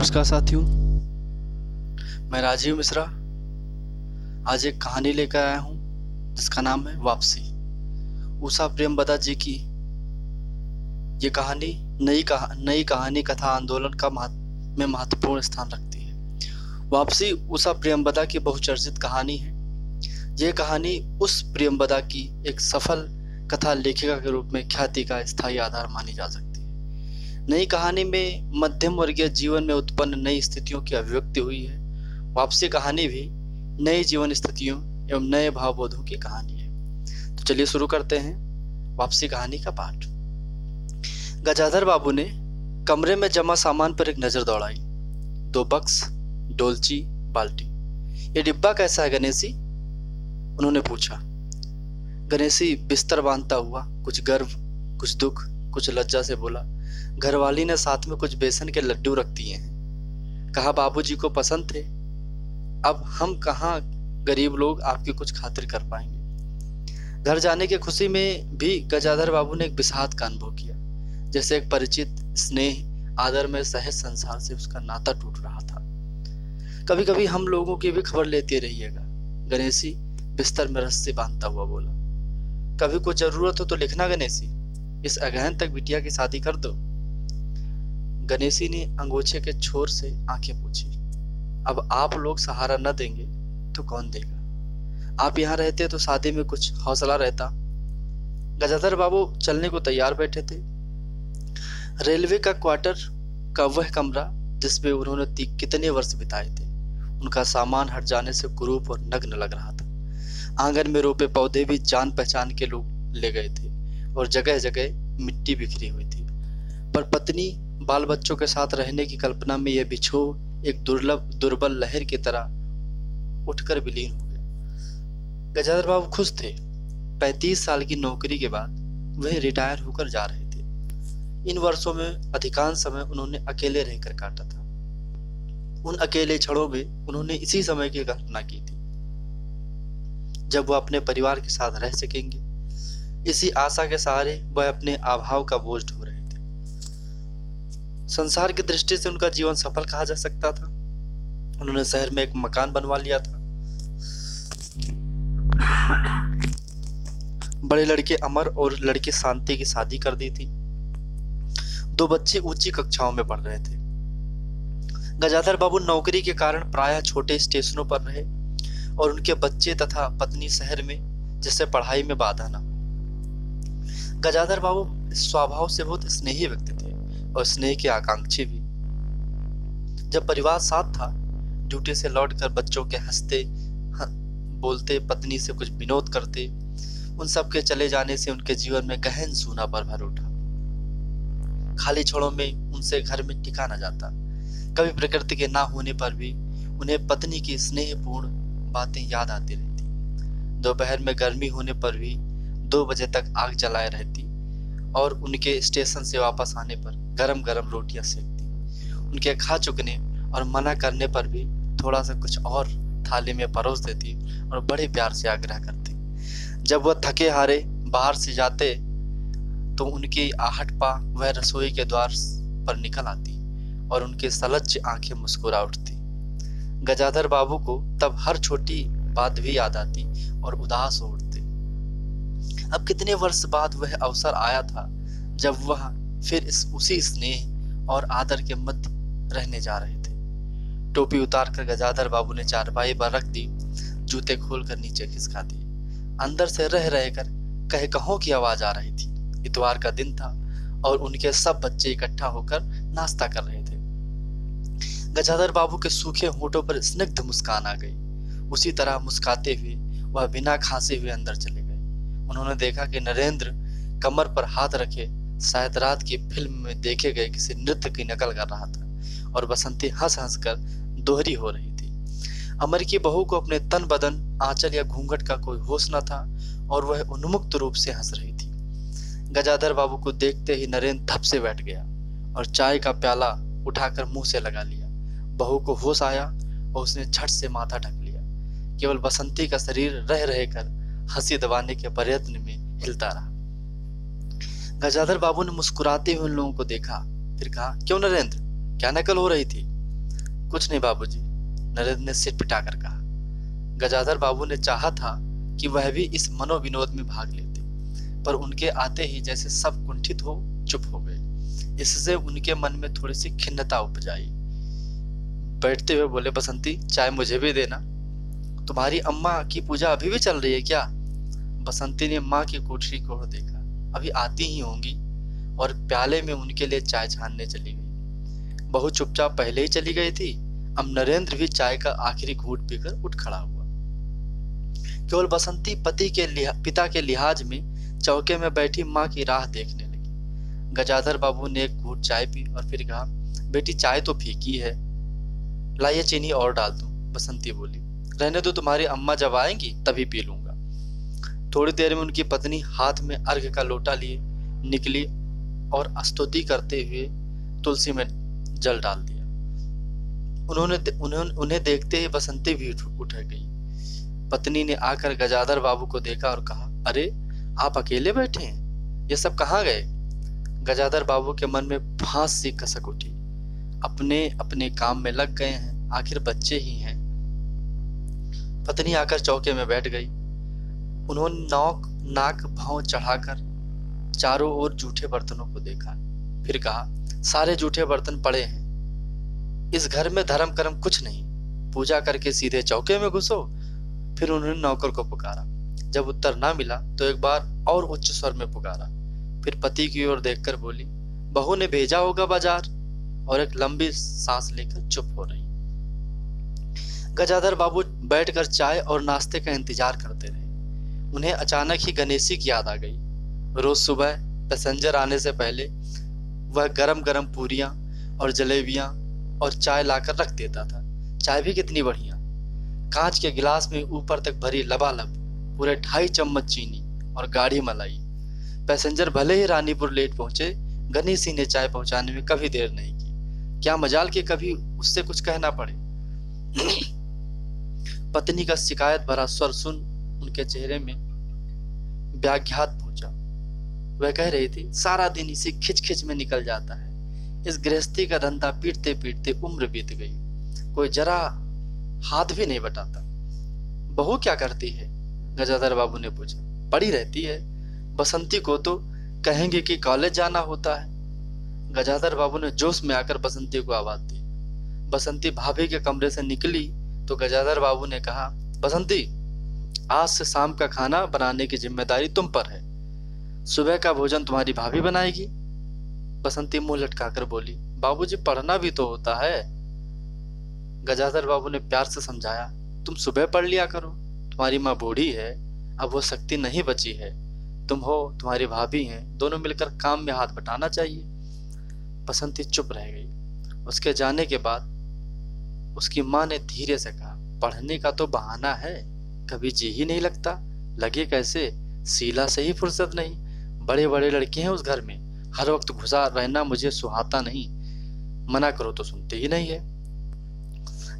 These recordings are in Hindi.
नमस्कार साथियों, मैं राजीव मिश्रा आज एक कहानी लेकर आया हूँ जिसका नाम है वापसी। उषा प्रेमवदा जी की ये कहानी नई कहानी कथा आंदोलन का में महत्वपूर्ण स्थान रखती है। वापसी उषा प्रेमवदा की बहुचर्चित कहानी है। यह कहानी उस प्रेमवदा की एक सफल कथा लेखिका के रूप में ख्याति का स्थायी आधार मानी जा सकती है। नई कहानी में मध्यम वर्गीय जीवन में उत्पन्न नई स्थितियों की अभिव्यक्ति हुई है। वापसी कहानी भी नई जीवन स्थितियों एवं नए भावबोधों की कहानी है। तो चलिए शुरू करते हैं वापसी कहानी का पाठ। गजाधर बाबू ने कमरे में जमा सामान पर एक नजर दौड़ाई। 2 बक्स, डोलची, बाल्टी। ये डिब्बा कैसा है गणेशी? उन्होंने पूछा। गणेशी बिस्तर बांधता हुआ कुछ गर्व, कुछ दुख, कुछ लज्जा से बोला, घरवाली ने साथ में कुछ बेसन के लड्डू रख दिए हैं। कहा बाबूजी को पसंद थे। अब हम कहाँ गरीब लोग आपकी कुछ खातिर कर पाएंगे। घर जाने की खुशी में भी गजाधर बाबू ने एक विषाद का अनुभव किया, जैसे एक परिचित स्नेह आदर में सहज संसार से उसका नाता टूट रहा था। कभी कभी हम लोगों की भी खबर लेते रहिएगा, गणेशी बिस्तर में रस्सी बांधता हुआ बोला। कभी कुछ जरूरत हो तो लिखना गणेशी, इस अगहन तक बिटिया की शादी कर दो। गणेशी ने अंगोछे के छोर से आंखें पूछी। अब आप लोग सहारा न देंगे तो कौन देगा? आप यहाँ रहते तो शादी में कुछ हौसला रहता। गजाधर बाबू चलने को तैयार बैठे थे। रेलवे का क्वार्टर का वह कमरा जिसमें उन्होंने कितने वर्ष बिताए थे, उनका सामान हट जाने से कुरूप और नग्न लग रहा था। आंगन में रोपे पौधे भी जान पहचान के लोग ले गए थे और जगह जगह मिट्टी बिखरी हुई थी। पर पत्नी बाल बच्चों के साथ रहने की कल्पना में यह बिछोह एक दुर्बल लहर की तरह उठकर विलीन हो गया। गजाधर बाबू खुश थे। 35 साल की नौकरी के बाद वह रिटायर होकर जा रहे थे। इन वर्षों में अधिकांश समय उन्होंने अकेले रहकर काटा था। उन अकेले क्षणों में उन्होंने इसी समय की कल्पना की थी जब वह अपने परिवार के साथ रह सकेंगे। इसी आशा के सहारे वह अपने अभाव का बोझ ढो रहे थे। संसार की दृष्टि से उनका जीवन सफल कहा जा सकता था। उन्होंने शहर में एक मकान बनवा लिया था। बड़े लड़के अमर और लड़की शांति की शादी कर दी थी। 2 बच्चे ऊंची कक्षाओं में पढ़ रहे थे। गजाधर बाबू नौकरी के कारण प्रायः छोटे स्टेशनों पर रहे और उनके बच्चे तथा पत्नी शहर में, जिससे पढ़ाई में बाधा न हो। गजाधर बाबू स्वभाव से बहुत स्नेही व्यक्ति थे और स्नेह के आकांक्षी भी। जब परिवार साथ था, ड्यूटी से लौटकर बच्चों के हंसते बोलते, पत्नी से कुछ विनोद करते, उन सब के चले जाने से उनके जीवन में गहन सूनापन भर उठा। खाली क्षणों में उनसे घर में टिका न जाता। कभी प्रकृति के ना होने पर भी उन्हें पत्नी की स्नेहपूर्ण बातें याद आती रहती। दोपहर में गर्मी होने पर भी 2 बजे तक आग जलाए रहती और उनके स्टेशन से वापस आने पर गरम गरम रोटियां सेकती। उनके खा चुकने और मना करने पर भी थोड़ा सा कुछ और थाली में परोस देती और बड़े प्यार से आग्रह करती। जब वह थके हारे बाहर से जाते तो उनकी आहट पा वह रसोई के द्वार पर निकल आती और उनकी सलज्ज आंखें मुस्कुरा उठती। गजाधर बाबू को तब हर छोटी बात भी याद आती और उदास हो उठते। अब कितने वर्ष बाद वह अवसर आया था जब वह फिर उसी स्नेह और आदर के मध्य रहने जा रहे थे। टोपी उतारकर गजाधर बाबू ने चारपाई पर रख दी, जूते खोलकर नीचे खिसका दिए। अंदर से रह रहकर कह कहों की आवाज आ रही थी। इतवार का दिन था और उनके सब बच्चे इकट्ठा होकर नाश्ता कर रहे थे। गजाधर बाबू के सूखे होठों पर स्निग्ध मुस्कान आ गई। उसी तरह मुस्काते हुए वह बिना खांसे हुए अंदर चले गए। उन्होंने देखा कि नरेंद्र कमर पर हाथ रखे शायद रात की फिल्म में देखे गए किसी नृत्य की नकल कर रहा था और बसंती हंस हंस कर दोहरी हो रही थी। अमर की बहू को अपने तन बदन, आंचल या घूंघट का कोई होश न था और वह उन्मुक्त रूप से हंस रही थी। गजाधर बाबू को देखते ही नरेंद्र धप से बैठ गया और चाय का प्याला उठाकर मुंह से लगा लिया। बहू को होश आया और उसने झट से माथा ढक लिया। केवल बसंती का शरीर रह रहकर हंसी दबाने के प्रयत्न में हिलता रहा। गजाधर बाबू ने मुस्कुराते हुए उन लोगों को देखा, फिर कहा, क्यों नरेंद्र, क्या नकल हो रही थी? कुछ नहीं बाबूजी, नरेंद्र ने सिर पिटाकर कहा। गजाधर बाबू ने चाहा था कि वह भी इस मनोविनोद में भाग लेते, पर उनके आते ही जैसे सब कुंठित हो चुप हो गए। इससे उनके मन में थोड़ी सी खिन्नता उपजाई। बैठते हुए बोले, बसंती चाय मुझे भी देना। तुम्हारी अम्मा की पूजा अभी भी चल रही है क्या? बसंती ने माँ की कोठरी की ओर देखा। अभी आती ही होंगी, और प्याले में उनके लिए चाय छानने चली गई। बहू चुपचाप पहले ही चली गई थी। अब नरेंद्र भी चाय का आखिरी घूंट पीकर उठ खड़ा हुआ। केवल बसंती पिता के लिहाज में चौके में बैठी माँ की राह देखने लगी। गजाधर बाबू ने एक घूंट चाय पी और फिर कहा, बेटी चाय तो फीकी है, लाइए चीनी और डाल दूं। बसंती बोली, रहने दो, तुम्हारी अम्मा जब आएंगी तभी पी लूंगा। थोड़ी देर में उनकी पत्नी हाथ में अर्घ का लोटा लिए निकली और स्तुति करते हुए तुलसी में जल डाल दिया। उन्हें देखते ही बसंती भी उठ गई। पत्नी ने आकर गजाधर बाबू को देखा और कहा, अरे आप अकेले बैठे हैं, ये सब कहाँ गए? गजाधर बाबू के मन में फांस सी कसक उठी। अपने अपने काम में लग गए हैं, आखिर बच्चे ही हैं। पत्नी आकर चौके में बैठ गई। उन्होंने नाक भाव चढ़ाकर चारों ओर जूठे बर्तनों को देखा, फिर कहा, सारे जूठे बर्तन पड़े हैं, इस घर में धर्म कर्म कुछ नहीं, पूजा करके सीधे चौके में घुसो। फिर उन्होंने नौकर को पुकारा। जब उत्तर ना मिला तो एक बार और उच्च स्वर में पुकारा। फिर पति की ओर देखकर बोली, बहू ने भेजा होगा बाजार। और एक लंबी सांस लेकर चुप हो रही। गजाधर बाबू बैठकर चाय और नाश्ते का इंतजार करते रहे। उन्हें अचानक ही गणेशी की याद आ गई। रोज सुबह पैसेंजर आने से पहले वह गरम गरम पूरियां और जलेबियां और चाय लाकर रख देता था। चाय भी कितनी बढ़िया, कांच के गिलास में ऊपर तक भरी लबालब, पूरे 2.5 चम्मच चीनी और गाढ़ी मलाई। पैसेंजर भले ही रानीपुर लेट पहुंचे, गणेशी ने चाय पहुंचाने में कभी देर नहीं की। क्या मजाल कि कभी उससे कुछ कहना पड़े। पत्नी का शिकायत भरा स्वर सुन उनके चेहरे में व्याघात पहुंचा। वह कह रही थी, सारा दिन इसी खिच में निकल जाता है, इस गृहस्थी का धंधा पीटते पीटते उम्र बीत गई, कोई जरा हाथ भी नहीं बटाता। बहू क्या करती है? गजाधर बाबू ने पूछा। पड़ी रहती है, बसंती को तो कहेंगे कि कॉलेज जाना होता है। गजाधर बाबू ने जोश में आकर बसंती को आवाज दी। बसंती भाभी के कमरे से निकली तो गजाधर बाबू ने कहा, बसंती आज से शाम का खाना बनाने की जिम्मेदारी तुम पर है, सुबह का भोजन तुम्हारी भाभी बनाएगी। बसंती मुंह लटकाकर बोली, बाबूजी पढ़ना भी तो होता है। गजाधर बाबू ने प्यार से समझाया, तुम सुबह पढ़ लिया करो, तुम्हारी माँ बूढ़ी है, अब वो शक्ति नहीं बची है, तुम हो, तुम्हारी भाभी हैं, दोनों मिलकर काम में हाथ बटाना चाहिए। बसंती चुप रह गई। उसके जाने के बाद उसकी माँ ने धीरे से कहा, पढ़ने का तो बहाना है, कभी जी ही नहीं लगता, लगे कैसे, शीला से ही फुर्सत नहीं, बड़े बड़े लड़के हैं उस घर में, हर वक्त घुसा रहना मुझे सुहाता नहीं, मना करो तो सुनते ही नहीं है।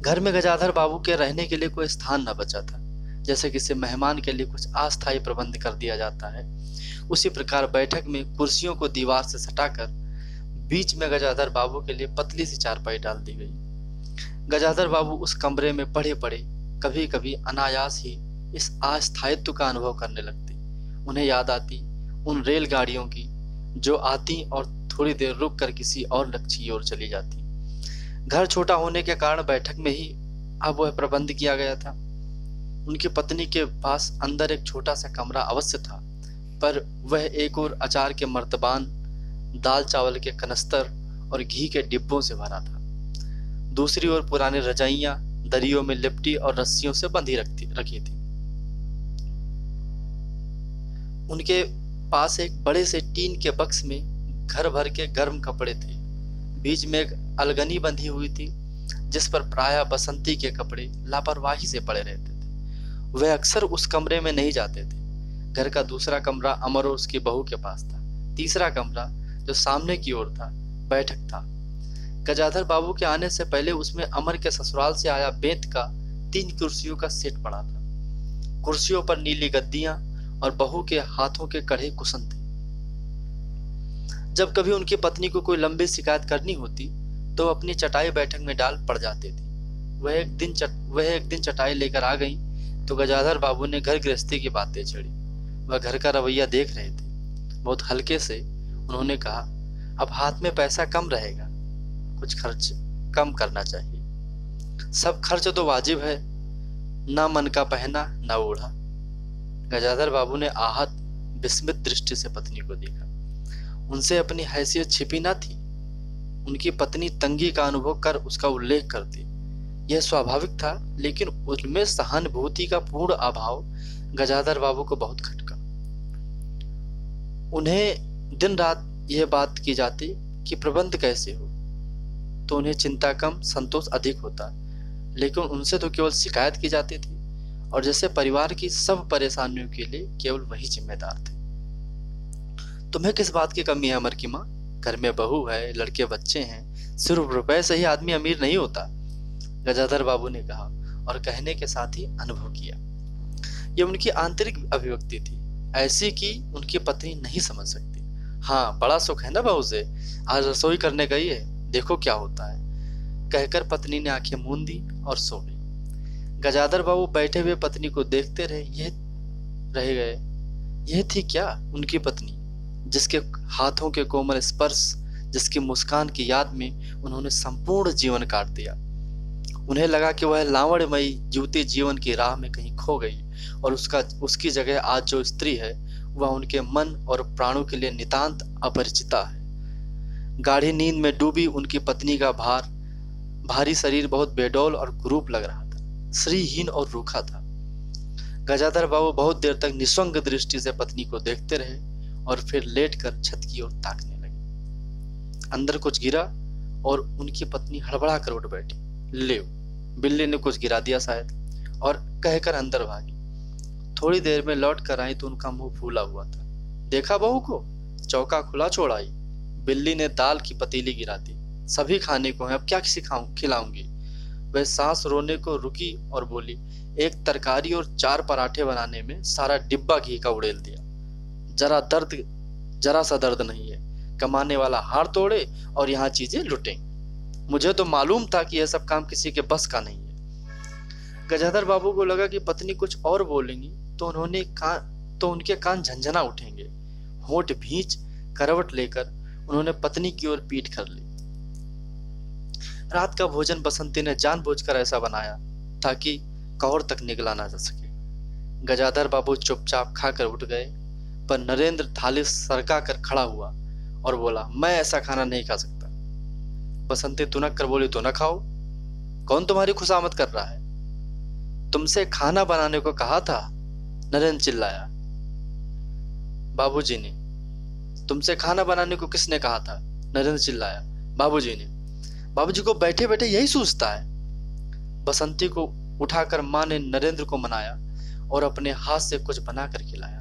घर में गजाधर बाबू के रहने के लिए कोई स्थान न बचा था। जैसे किसी मेहमान के लिए कुछ अस्थायी प्रबंध कर दिया जाता है, उसी प्रकार बैठक में कुर्सियों को दीवार से सटाकर बीच में गजाधर बाबू के लिए पतली सी चारपाई डाल दी गई। गजाधर बाबू उस कमरे में पड़े पड़े कभी कभी अनायास ही इस अस्थायित्व का अनुभव करने लगते। उन्हें याद आती उन रेलगाड़ियों की जो आती और थोड़ी देर रुक कर किसी और लक्ष्य की ओर चली जाती। घर छोटा होने के कारण बैठक में ही अब वह प्रबंध किया गया था। उनकी पत्नी के पास अंदर एक छोटा सा कमरा अवश्य था, पर वह एक और अचार के मर्तबान, दाल चावल के कनस्तर और घी के डिब्बों से भरा था। दूसरी ओर पुरानी रजाइयां दरियों में लिपटी और रस्सियों से बंधी रखी थी। उनके पास एक बड़े से टीन के बक्स में घर भर के गर्म कपड़े थे। बीच में एक अलगनी बंधी हुई थी जिस पर प्रायः बसंती के कपड़े लापरवाही से पड़े रहते थे। वह अक्सर उस कमरे में नहीं जाते थे। घर का दूसरा कमरा अमर और उसकी बहू के पास था। तीसरा कमरा जो सामने की ओर था बैठक था। गजाधर बाबू के आने से पहले उसमें अमर के ससुराल से आया बेंत का 3 कुर्सियों का सेट पड़ा था। कुर्सियों पर नीली गद्दियां और बहू के हाथों के कढ़े कुशन थे। जब कभी उनकी पत्नी को कोई लंबी शिकायत करनी होती तो अपनी चटाई बैठक में डाल पड़ जाते थे। वह एक दिन चटाई लेकर आ गई तो गजाधर बाबू ने घर गृहस्थी की बातें छेड़ी। वह घर का रवैया देख रहे थे। बहुत हल्के से उन्होंने कहा, अब हाथ में पैसा कम रहेगा, कुछ खर्च कम करना चाहिए। सब खर्च तो वाजिब है, ना मन का पहना ना ओढ़ा। गजाधर बाबू ने आहत विस्मित दृष्टि से पत्नी को देखा। उनसे अपनी हैसियत छिपी ना थी। उनकी पत्नी तंगी का अनुभव कर उसका उल्लेख करती। यह स्वाभाविक था, लेकिन उनमें सहानुभूति का पूर्ण अभाव गजाधर बाबू को बहुत खटका। उन्हें दिन रात यह बात की जाती कि प्रबंध कैसे हो, तो उन्हें चिंता कम संतोष अधिक होता, लेकिन उनसे तो केवल शिकायत की जाती थी और जैसे परिवार की सब परेशानियों के लिए केवल वही जिम्मेदार थे। तुम्हें किस बात की कमी है अमर की माँ? घर में बहू है, लड़के बच्चे हैं, सिर्फ रुपए से ही आदमी अमीर नहीं होता, गजाधर बाबू ने कहा और कहने के साथ ही अनुभव किया। यह उनकी आंतरिक अभिव्यक्ति थी, ऐसी कि उनकी पत्नी नहीं समझ सकती। हाँ, बड़ा सुख है ना बहू से, आज रसोई करने गई है, देखो क्या होता है, कहकर पत्नी ने आंखें मूंद दी और सो गई। गजाधर बाबू बैठे हुए पत्नी को देखते रह गए। यह थी क्या उनकी पत्नी, जिसके हाथों के कोमल स्पर्श, जिसकी मुस्कान की याद में उन्होंने संपूर्ण जीवन काट दिया। उन्हें लगा कि वह लावण्यमयी युवती जीवन की राह में कहीं खो गई और उसकी जगह आज जो स्त्री है वह उनके मन और प्राणों के लिए नितांत अपरिचिता है। गाढ़ी नींद में डूबी उनकी पत्नी का भारी शरीर बहुत बेडौल और कुरूप लग रहा था, श्रीहीन और रूखा था। गजाधर बाबू बहुत देर तक निस्वंग दृष्टि से पत्नी को देखते रहे और फिर लेटकर छत की ओर ताकने लगे। अंदर कुछ गिरा और उनकी पत्नी हड़बड़ा कर उठ बैठी। ले, बिल्ली ने कुछ गिरा दिया शायद, और कहकर अंदर भागी। थोड़ी देर में लौट कर आई तो उनका मुंह फूला हुआ था। देखा बहू को, चौका खुला छोड़ आई, बिल्ली ने दाल की पतीली गिरा दी, सभी खाने को है, अब क्या खिलाऊंगी। वह सांस रोने को रुकी और बोली, एक तरकारी और 4 पराठे बनाने में सारा डिब्बा घी का उड़ेल दिया। जरा सा दर्द नहीं है, कमाने वाला हार तोड़े और यहाँ चीजें लुटे। मुझे तो मालूम था कि यह सब काम किसी के बस का नहीं है। गजाधर बाबू को लगा कि पत्नी कुछ और बोलेंगी तो उनके कान झंझना उठेंगे। होंठ भींच करवट लेकर उन्होंने पत्नी की ओर पीठ कर ली। रात का भोजन बसंती ने जानबूझकर ऐसा बनाया ताकि कौर तक निगला ना जा सके। गजाधर बाबू चुपचाप खाकर उठ गए, पर नरेंद्र थाली सरका कर खड़ा हुआ और बोला, मैं ऐसा खाना नहीं खा सकता। बसंती तुनक कर बोली, तो न खाओ, कौन तुम्हारी खुशामद कर रहा है? तुमसे खाना बनाने को कहा था, नरेंद्र चिल्लाया। बाबूजी ने। तुमसे खाना बनाने को किसने कहा था? नरेंद्र चिल्लाया। बाबूजी ने। बाबूजी को बैठे बैठे यही सूझता है। बसंती को उठाकर मां ने नरेंद्र को मनाया और अपने हाथ से कुछ बनाकर खिलाया।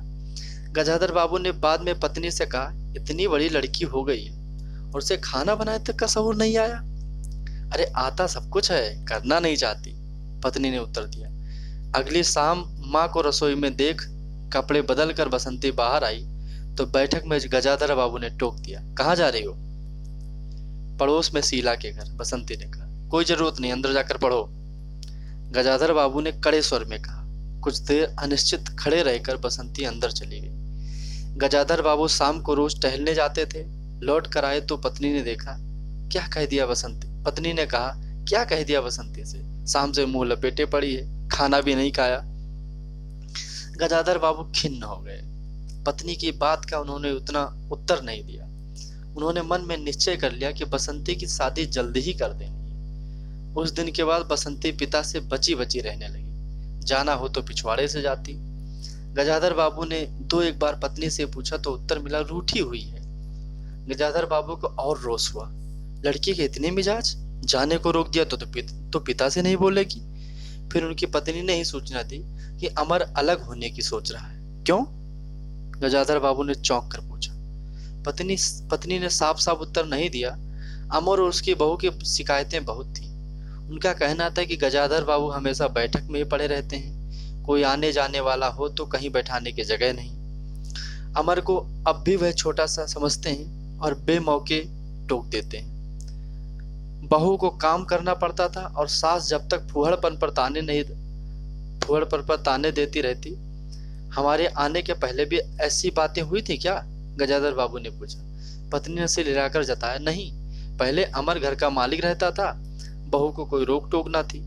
गजाधर बाबू ने बाद में पत्नी से कहा, इतनी बड़ी लड़की हो गई है और उसे खाना बनाने तक का शऊर नहीं आया। अरे आता सब कुछ है, करना नहीं चाहती, पत्नी ने उत्तर दिया। अगली शाम माँ को रसोई में देख कपड़े बदल कर बसंती बाहर आई तो बैठक में गजाधर बाबू ने टोक दिया, कहाँ जा रही हो? पड़ोस में शीला के घर, बसंती ने कहा। कोई जरूरत नहीं, अंदर जाकर पढ़ो, गजाधर बाबू ने कड़े स्वर में कहा। कुछ देर अनिश्चित खड़े रहकर बसंती अंदर चली गई। गजाधर बाबू शाम को रोज टहलने जाते थे। लौट कर आए तो पत्नी ने देखा, क्या कह दिया बसंती? पत्नी ने कहा, क्या कह दिया बसंती से? शाम से मुंह लपेटे पड़ी है, खाना भी नहीं खाया। गजाधर बाबू खिन्न हो गए। पत्नी की बात का उन्होंने उतना उत्तर नहीं दिया। उन्होंने मन में निश्चय कर लिया कि बसंती की शादी जल्दी ही कर देनी है। उस दिन के बाद बसंती पिता से बची बची रहने लगी। जाना हो तो पिछवाड़े से जाती। गजाधर बाबू ने 2-1 बार पत्नी से पूछा तो उत्तर मिला, रूठी हुई है। गजाधर बाबू को और रोष हुआ। लड़की के इतने मिजाज, जाने को रोक दिया तो पिता से नहीं बोलेगी। फिर उनकी पत्नी ने ही सूचना दी कि अमर अलग होने की सोच रहा है। क्यों? गजाधर बाबू ने चौंक कर पूछा। पत्नी ने साफ साफ उत्तर नहीं दिया। अमर और उसकी बहू की शिकायतें बहुत थी। उनका कहना था कि गजाधर बाबू हमेशा बैठक में ही पड़े रहते हैं, कोई आने जाने वाला हो तो कहीं बैठाने की जगह नहीं। अमर को अब भी वह छोटा सा समझते हैं और बेमौके टोक देते हैं। बहू को काम करना पड़ता था और सास जब तक फूहड़पन पर ताने देती रहती। हमारे आने के पहले भी ऐसी बातें हुई थी क्या? गजाधर बाबू ने पूछा। पत्नी ने सिर हिलाकर जताया, नहीं, पहले अमर घर का मालिक रहता था, बहू को कोई रोक टोक ना थी।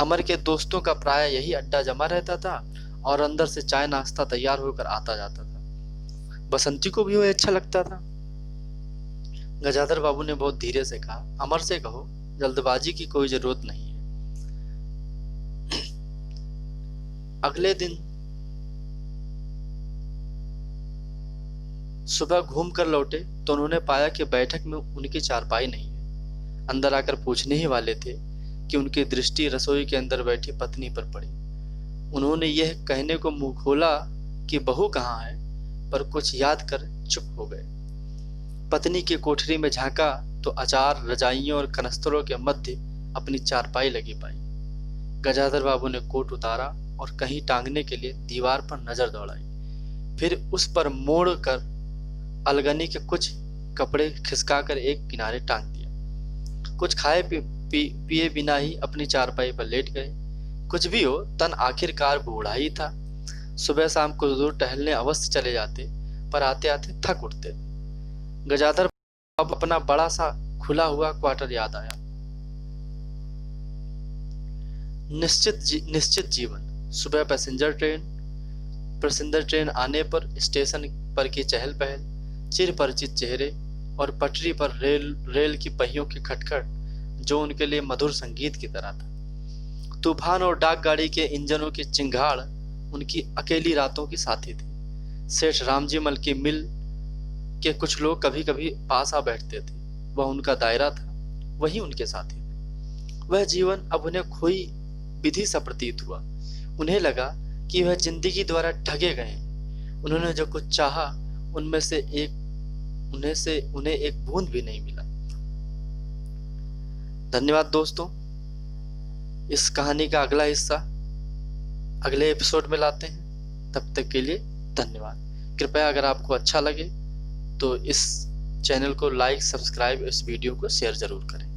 अमर के दोस्तों का प्राय यही अड्डा जमा रहता था और अंदर से चाय नाश्ता तैयार होकर आता जाता था। बसंती को भी वही अच्छा लगता था। गजाधर बाबू ने बहुत धीरे से कहा, अमर से कहो जल्दबाजी की कोई जरूरत नहीं है। अगले दिन सुबह घूम कर लौटे तो उन्होंने पाया कि बैठक में उनकी चारपाई नहीं है। अंदर आकर पूछने ही वाले थे कि उनकी दृष्टि रसोई के अंदर बैठी पत्नी पर पड़ी। उन्होंने यह कहने को मुंह खोला कि बहू कहाँ है, पर कुछ याद कर चुप हो गए। पत्नी की कोठरी में झांका तो अचार, रजाइयों और कनस्तरों के मध्य अपनी चारपाई लगी पाई। गजाधर बाबू ने कोट उतारा और कहीं टांगने के लिए दीवार पर नजर दौड़ाई, फिर उस पर मोड़ कर अलगनी के कुछ कपड़े खिसकाकर एक किनारे टांग दिया। कुछ खाए पिए बिना ही अपनी चारपाई पर लेट गए। कुछ भी हो, तन आखिरकार बूढ़ा ही था। सुबह शाम कुछ दूर टहलने अवश्य चले जाते, पर आते आते थक उठते थे। गजाधर अब अपना बड़ा सा खुला हुआ क्वार्टर याद आया। निश्चित जीवन। सुबह पैसेंजर ट्रेन आने पर स्टेशन पर की चहल पहल, चिर परिचित चेहरे और पटरी पर रेल की पहियों की खटखट जो उनके लिए मधुर संगीत की तरह था। तूफान और डाक गाड़ी के इंजनों की चिंगाड़ उनकी अकेली रातों की साथी थी। सेठ रामजी मल की मिल के कुछ लोग कभी कभी पास आ बैठते थे। वह उनका दायरा था, वही उनके साथी थे। वह जीवन अब उन्हें खोई विधि सा प्रतीत हुआ। उन्हें लगा कि वह जिंदगी द्वारा ठगे गए हैं। उन्होंने जो कुछ चाहा उन्हें एक बूंद भी नहीं मिला। धन्यवाद दोस्तों। इस कहानी का अगला हिस्सा अगले एपिसोड में लाते हैं। तब तक के लिए धन्यवाद। कृपया अगर आपको अच्छा लगे तो इस चैनल को लाइक, सब्सक्राइब, इस वीडियो को शेयर जरूर करें।